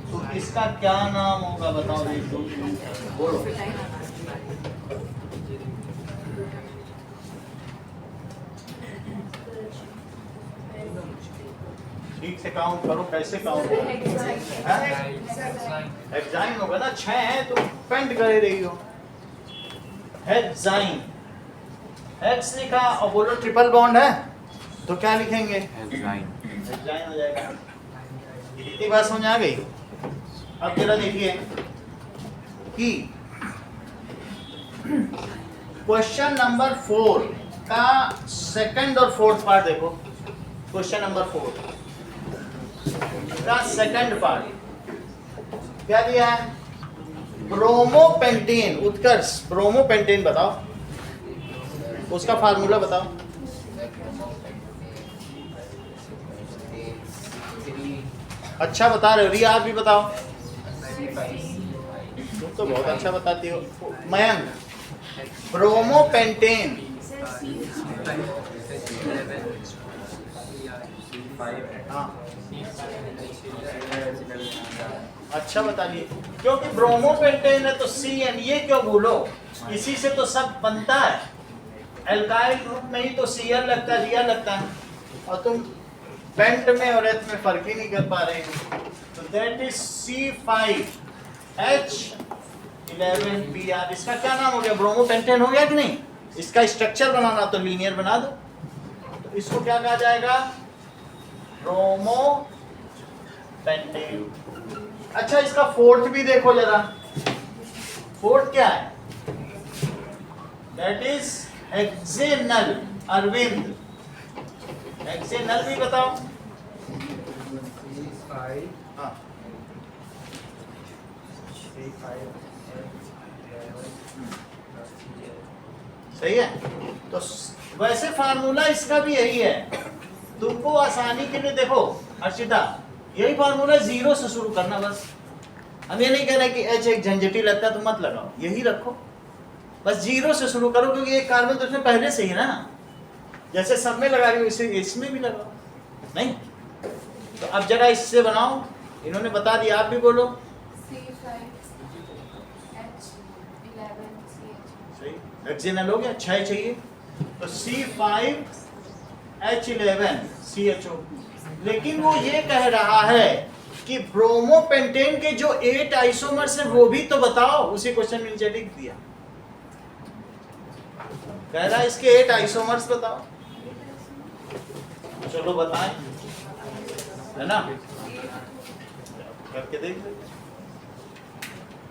S1: तो इसका क्या नाम होगा बताओ? बोलो। ठीक से काउंट करो, कैसे काउंट करो? हेक्साइन होगा ना, 6 है तो पेंट कर रही हो। हेक्साइन, हेक्स लिखा और बोलो ट्रिपल बॉन्ड है तो क्या लिखेंगे? हेक्साइन हो जाएगा। इतनी बात समझ आ गई? अब जरा देखिए कि क्वेश्चन नंबर 4 का सेकंड और फोर्थ पार्ट देखो। क्वेश्चन नंबर 4 का सेकंड पार्ट क्या दिया है? ब्रोमोपेंटेन। उत्कर्ष, ब्रोमोपेंटेन बताओ, उसका फार्मूला बताओ। अच्छा बता रहे हो, रिया आप भी बताओ। तुम तो बहुत अच्छा बताती हो। मयंक, ब्रोमोपेंटेन। हाँ अच्छा बता लिए, क्योंकि ब्रोमोपेंटेन है तो CN, ये क्यों भूलो, इसी से तो सब बनता है। एल्काइल ग्रुप में ही तो Cl लगता है, Cl लगता है, और तुम पेंट में और एथ में फर्क ही नहीं कर पा रहे हो। तो दैट इज C5H11Br। इसका क्या नाम हो गया? ब्रोमोपेंटेन हो गया कि नहीं? इसका स्ट्रक्चर बनाना तो लीनियर बना दो, तो इसको क्या कहा जाएगा? ब्रोमोपेंटेन। अच्छा इसका फोर्थ भी देखो जरा, फोर्थ क्या है? That is hexanal. Arvind, hexanal भी बताओ। हाँ सही है। तो वैसे फार्मूला इसका भी यही है। तुमको आसानी के लिए देखो हर्षिता, यही फार्मूला 0 से शुरू करना बस। हम ये नहीं कह रहे कि H एक झंझटी लगता है तो मत लगाओ, यही रखो बस। 0 से शुरू करो, क्योंकि एक कार्बन तो इसमें पहले से ही ना, जैसे सब में लगा रही हो इसे इसमें भी लगाओ। नहीं तो अब जरा इससे बनाओ, इन्होंने बता दिया, आप भी बोलो। सही, हेक्सेनल हो गया। 6 चाहिए तो C5H11CHO। लेकिन वो ये कह रहा है कि ब्रोमोपेंटेन के जो 8 आइसोमर्स हैं वो भी तो बताओ। उसी क्वेश्चन में नीचे लिख दिया, कह रहा है इसके 8 आइसोमर्स बताओ। चलो बताएं, है ना, करके देख लो।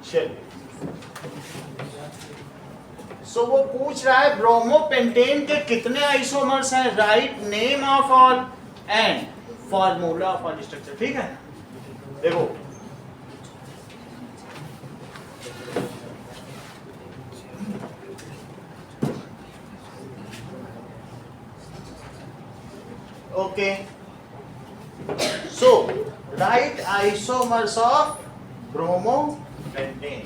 S1: चलिए, सो वो पूछ रहा है ब्रोमोपेंटेन के कितने आइसोमर्स हैं, write name of all and formula of all structure. ठीक है, देखो okay, so right isomers of bromopentane.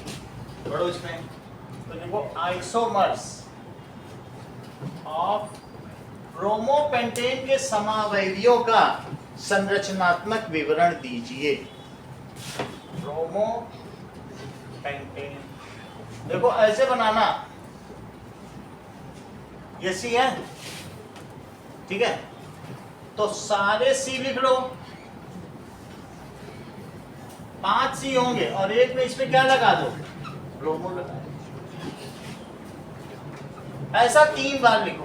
S1: पढ़ो इसमें तो देखो, आइसोमर्स ऑफ ब्रोमोपेंटेन के समावयवियों का संरचनात्मक विवरण दीजिए। ब्रोमोपेंटेन देखो ऐसे बनाना, ये C है, ठीक है, तो सारे C लिख लो। 5 C होंगे और एक में इसमें क्या लगा दो? ब्रोमो लगा। ऐसा 3 बार लिखो।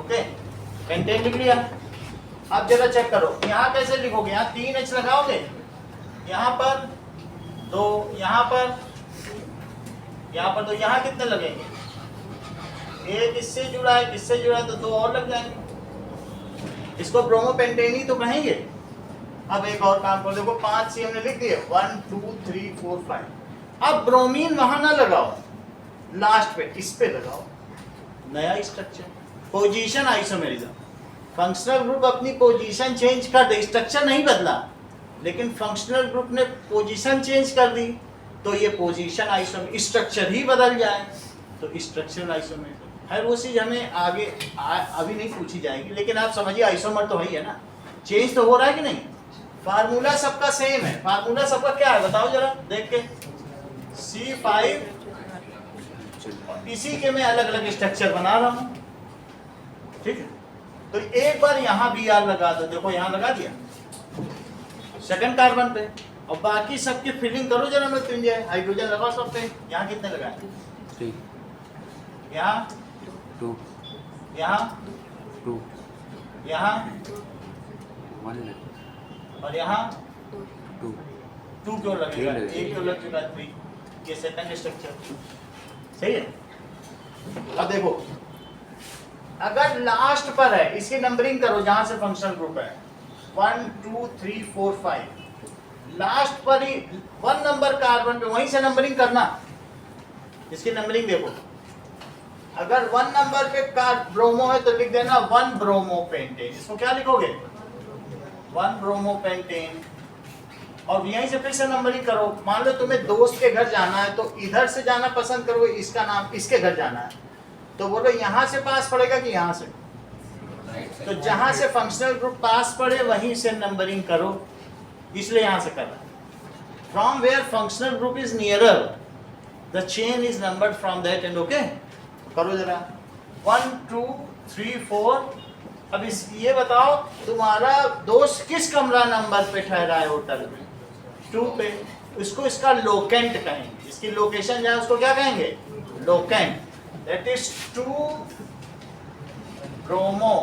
S1: ओके, पेंटेन लिख लिया। अब जरा चेक करो, यहां कैसे लिखोगे? यहां 3H लगाओगे, यहां पर 2, यहां पर 2, यहां कितने लगेंगे? एक इससे जुड़ा है, किससे जुड़ा है, तो 2 और लग जाएंगे। इसको ब्रोमोपेंटेन ही तो कहेंगे। अब एक और काम कर, देखो 5 C हमने लिख दिए, 1 2 3 4 5। अब ब्रोमीन वहां ना लगाओ, लास्ट पे इस पे लगाओ, नया structure, position isomerism. Functional group अपनी पोजीशन चेंज कर दे, स्ट्रक्चर नहीं बदला, लेकिन फंक्शनल ग्रुप ने पोजीशन चेंज कर दी, तो ये पोजीशन आइसोमेरिज्म, स्ट्रक्चर ही बदल जाए तो स्ट्रक्चरल आइसोमेरिज्म है। वो चीज हमें आगे अभी नहीं पूछी जाएगी, लेकिन आप समझिए आइसोमर तो है ही है ना, चेंज तो हो रहा है कि नहीं। फार्मूला सबका सेम है, फार्मूला सबका क्या है बताओ जरा देख के। C5, इसी के मैं अलग अलग स्ट्रक्चर बना रहा हूं, ठीक है। तो एक बार यहां Br लगा दो, देखो यहां लगा दिया सेकंड कार्बन पे, और बाकी सबकी फिलिंग करो जरा मृत्युंजय। हाइड्रोजन लगाओ सब पे। यहाँ कितने लगाए?
S2: 3,
S1: यहाँ,
S2: 2,
S1: यहाँ,
S2: 2,
S1: यहाँ
S2: 1,
S1: और यहाँ
S2: 2,
S1: 2 क्यों लगेगा?
S2: Three लगेगा।
S1: एक क्यों लग चुका है? 3। ये सेकंड स्ट्रक्चर सही है। अब देखो अगर लास्ट पर है इसकी नंबरिंग करो जहां से फंक्शनल ग्रुप है 1 2 3 4 5 लास्ट पर ही 1 नंबर कार्बन पे वहीं से नंबरिंग करना। इसकी नंबरिंग देखो अगर 1 नंबर पे ब्रोमो है तो लिख देना 1 ब्रोमोपेंटेन। इसको क्या लिखोगे? 1 ब्रोमोपेंटेन। और यहीं से फिर से नंबरिंग करो। मान लो तुम्हें दोस्त के घर जाना है तो इधर से जाना पसंद करोगे, इसका नाम इसके घर जाना है तो बोलो यहाँ से पास पड़ेगा कि यहाँ से? तो जहां से फंक्शनल ग्रुप पास पड़े वहीं से नंबरिंग करो, इसलिए यहां से करना। From where functional group is nearer the chain is numbered from that end. Okay करो जरा 1 2 3 4। अब इस ये बताओ तुम्हारा दोस्त किस कमरा नंबर पे ठहरा है होटल में? 2 पे। इसको इसका लोकेंट कहेंगे। इसकी लोकेशन जो है उसको क्या कहेंगे? Locant. That is 2 bromo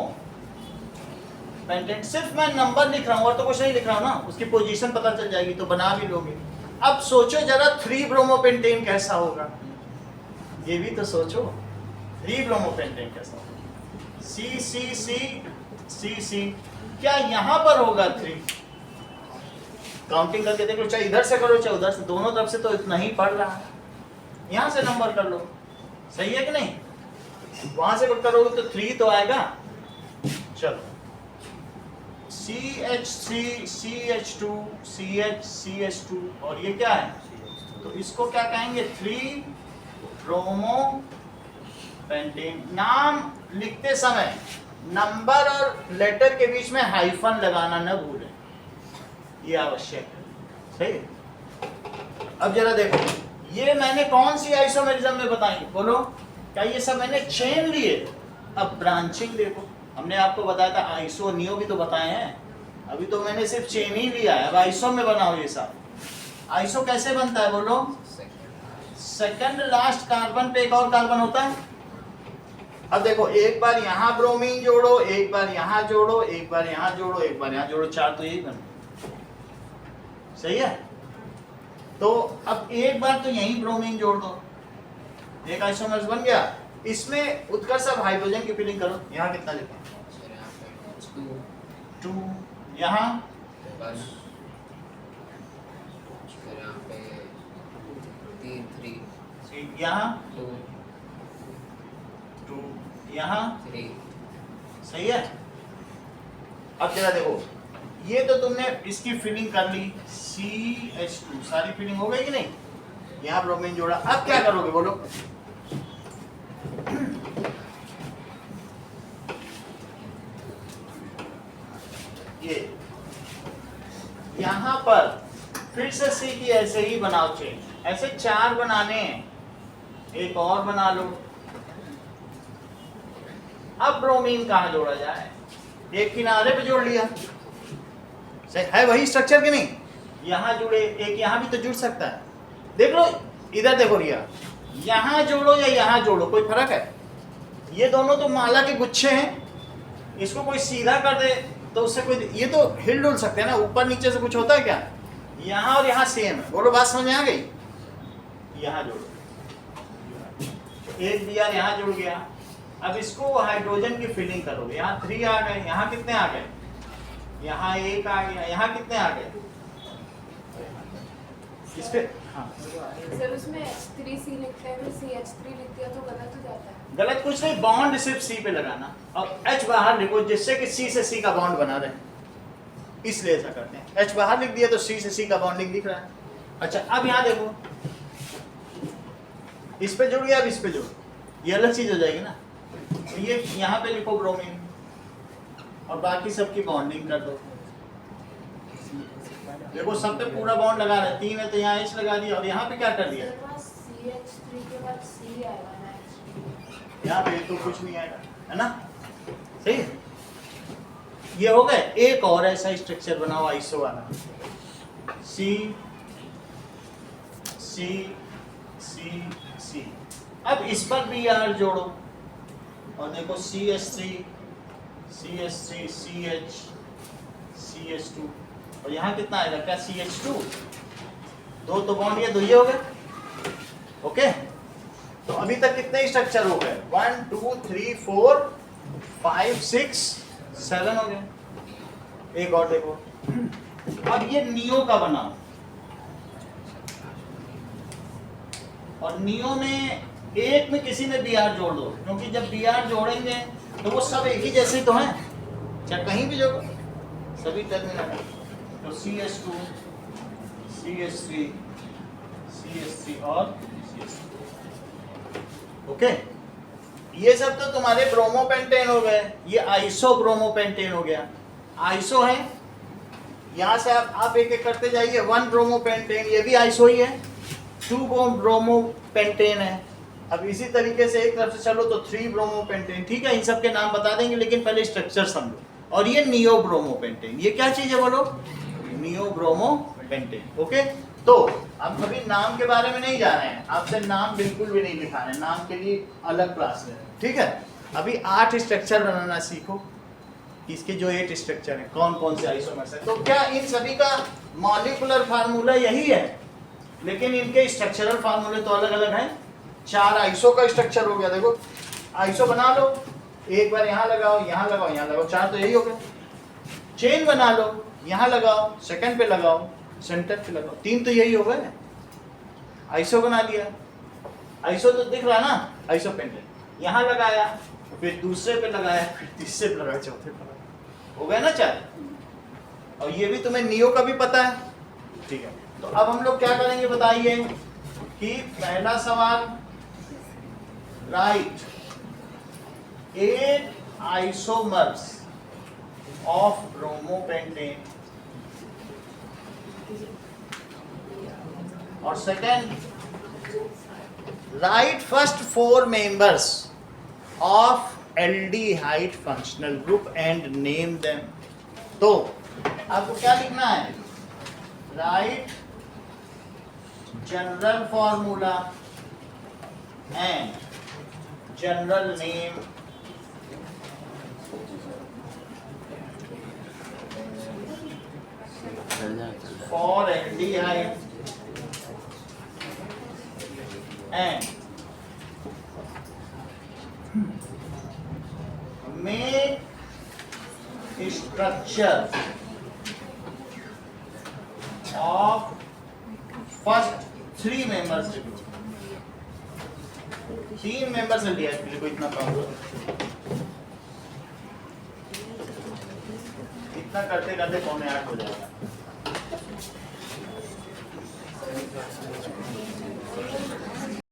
S1: pentane. सिर्फ मैं नंबर लिख रहा हूँ और तो कुछ नहीं लिख रहा हूँ ना, उसकी पोजीशन पता चल जाएगी तो बना भी लोगे। अब सोचो जरा 3 ब्रोमोपेंटेन कैसा होगा, ये भी तो सोचो। 3 ब्रोमोपेंटेन कैसा होगा? सी सी सी सी सी। क्या यहाँ पर होगा 3? काउंटिंग करके देख लो, चाहे इधर से करो चाहे उधर से, दोनों तरफ से तो इतना ही पड़ रहा है। यहाँ से नंबर कर लो, सही है कि नहीं? वहां से करोगे तो 3 तो आएगा। चलो CH3 CH2 CH CH2 और ये क्या है? तो इसको क्या कहेंगे? 3 ब्रोमो पेंटेन। नाम लिखते समय नंबर और लेटर के बीच में हाइफन लगाना न भूलें, ये आवश्यक है। सही है। अब जरा देखो ये मैंने कौन सी आइसोमेरिज्म में बताई? बोलो क्या ये सब मैंने चेन लिए? अब ब्रांचिंग देखो, हमने आपको बताया था आइसो नियो भी तो बताए हैं, अभी तो मैंने सिर्फ चेन ही लिया है। अब आइसो में बनाओ ये सब। आइसो कैसे बनता है बोलो? सेकंड लास्ट कार्बन पे एक और कार्बन होता है। अब देखो एक बार यहाँ ब्रोमीन जोड़ो, एक बार यहाँ जोड़ो, एक बार यहाँ जोड़ो, एक बार यहाँ जोड़ो, 4 तो यही बन। सही है। तो अब एक बार तो यहीं ब्रोमीन जोड़ दो, एक आइसोमर्स बन गया। इसमें उत्कर्ष अब हाइड्रोजन की फिलिंग करो। यहाँ कितना लिखा? 2। यहाँ
S6: 3,
S1: यहाँ
S6: 2,
S1: 2 यहाँ
S6: 3.
S1: सही है। अब जरा देखो ये तो तुमने इसकी फिलिंग कर ली CH2, सारी फिलिंग हो गई कि नहीं? यहाँ ब्रोमीन जोड़ा। अब क्या करोगे बोलो? ये यहाँ पर फिर से C की ऐसे ही बनाओ चेन। ऐसे 4 बनाने हैं, एक और बना लो। अब ब्रोमीन कहाँ जोड़ा जाए? एक किनारे पे जोड़ लिया, सही है वही स्ट्रक्चर के नहीं? यहाँ जुड़े, एक यहाँ भी तो जुड़ सकता है। देख लो इधर देखो रिया, यहाँ जोड़ो या यहाँ जोड़ो कोई फर्क है? ये दोनों तो माला के गुच्छे हैं, इसको कोई सीधा कर दे तो उससे कोई, ये तो हिल डुल सकते हैं ना, ऊपर नीचे से कुछ होता है क्या? यहाँ और यहाँ सेम है। बोलो बात समझ में आ गई? यहाँ जोड़ो, एक दिया यहाँ जुड़ गया। अब इसको हाइड्रोजन की फिलिंग करोगे। यहाँ 3 आ गए, यहाँ कितने आ गए? यहाँ 1 आ गया, यहाँ कितने आ गए? इस पे हाँ
S5: सर उसमें H3C लिखते हैं, CH3 लिख दिया तो गलत हो जाता है।
S1: गलत कुछ नहीं, बॉन्ड सिर्फ C पे लगाना और H बाहर लिखो जिससे कि C से C का बॉन्ड बना रहे, इसलिए ऐसा करते हैं। H बाहर लिख दिया तो C से C का बॉन्डिंग दिख रहा है। अच्छा अब यहाँ देखो, इस पे जुड़ गया, अब इस पे जुड़, ये अलग चीज हो जाएगी ना। तो ये यहाँ पे लिखो ब्रोमीन और बाकी सबकी बॉन्डिंग कर दो। देखो सब पे पूरा बॉन्ड लगा रहे हैं, 3 है तो यहाँ H लगा दिया और यहाँ पे क्या कर दिया?
S5: CH3 के बाद C आएगा ना,
S1: यहाँ पे तो कुछ नहीं आएगा, है ना? सही है। ये हो गए। एक और ऐसा स्ट्रक्चर बनाओ आइसो वाला, सी सी सी सी। अब इस पर बी आर जोड़ो और देखो CH3 CH3 CH CH2 और यहाँ कितना आएगा क्या CH2, दो तो बॉन्ड ये दो ये हो गए। ओके, तो अभी तक कितने स्ट्रक्चर हो गए 1 2 3 4 5 6 7 हो गए। एक और देखो, अब ये नियो का बना और नियो में एक में किसी में बी आर जोड़ दो, क्योंकि जब बी आर जोड़ेंगे तो वो सब एक ही जैसे ही तो हैं, चाहे कहीं भी जोड़ो सभी टर्मिनल है। तो CH2 CH3 CH3 और CH3। ओके, ये सब तो तुम्हारे ब्रोमोपेंटेन हो गए। ये आइसो ब्रोमोपेंटेन हो गया। आइसो है, यहाँ से आप एक एक करते जाइए। 1 ब्रोमोपेंटेन, ये भी आइसो ही है। 2 ब्रोमोपेंटेन है। अब इसी तरीके से एक तरफ से चलो तो 3 ब्रोमोपेंटेन। ठीक है, इन सब के नाम बता देंगे, लेकिन पहले स्ट्रक्चर समझो। और ये नियो ब्रोमोपेंटेन, ये क्या चीज है बोलो, नियो ब्रोमोपेंटेन। ओके, तो अब अभी नाम के बारे में नहीं जा रहे हैं, आपसे नाम बिल्कुल भी नहीं लिखाना है, नाम के लिए अलग क्लास है। ठीक है, अभी 8 स्ट्रक्चर बनाना सीखो। इसके जो 8 स्ट्रक्चर हैं कौन कौन से आइसोमर्स हैं। तो क्या इन सभी का मॉलिक्यूलर फार्मूला यही है, लेकिन इनके स्ट्रक्चरल फार्मूले तो अलग अलग हैं। 4 आइसो का स्ट्रक्चर हो गया। देखो आइसो बना लो, एक बार यहाँ लगाओ, यहाँ लगाओ, यहाँ लगाओ, 4 तो यही हो गया। चेन बना लो, यहाँ लगाओ, सेकंड पे लगाओ, सेंटर पे लगाओ, 3 तो यही हो गए। आइसो बना लिया। आइसो तो दिख रहा ना, आइसो पेंटेन, यहाँ लगाया, फिर दूसरे पे लगाया, फिर तीसरे पे लगाया, चौथे पे लगाया, हो गया ना 4। और ये भी तुम्हें नियो का भी पता है। ठीक है, तो अब हम लोग क्या करेंगे बताइए कि पहला सवाल, राइट 8 आइसोमर्स ऑफ ब्रोमोपेंटेन, और second right first 4 members of aldehyde functional group and name them. तो आपको क्या लिखना है, right general formula and general name for aldehyde and make structure of first 3 members के group। 3 members aldehyde के लिए कोई इतना काम करो, इतना करते करते 7:45 हो जाएगा।